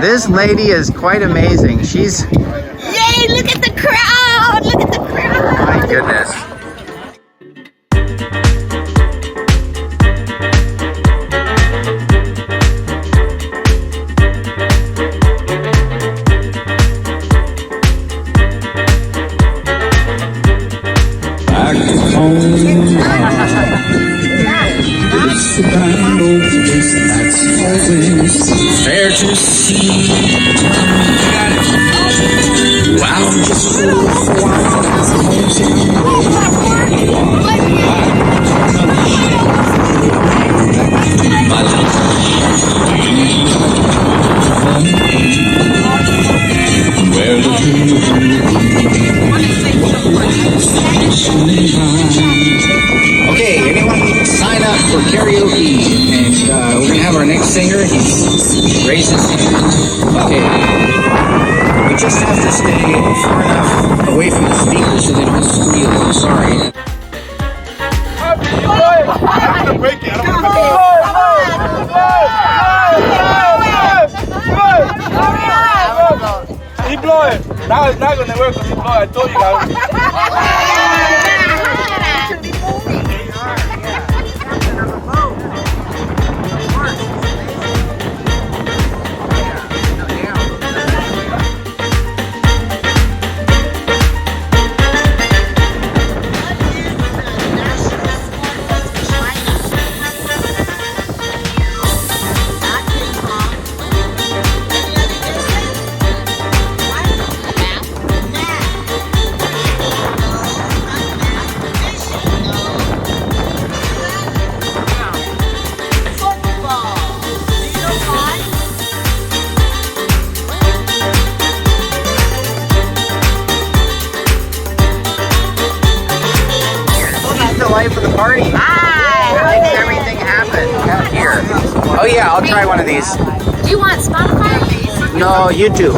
This lady is quite amazing. She's... Yay, look at the crowd! Look at the crowd! My goodness. Back home, it's the kind old place that's always fair to see. Wow, just for a while, my little where the Okay, anyone sign up for karaoke? And we're gonna have our next singer. He's raised his hand. Okay. We just have to stay far enough away from the speakers so they don't squeal. I'm sorry. I'm gonna break it. I don't want to He blow it. Now it's not gonna work because he blow it. I told you guys. The life of the party. Makes everything happen here. Oh yeah, I'll try one of these. Do you want Spotify? No, YouTube.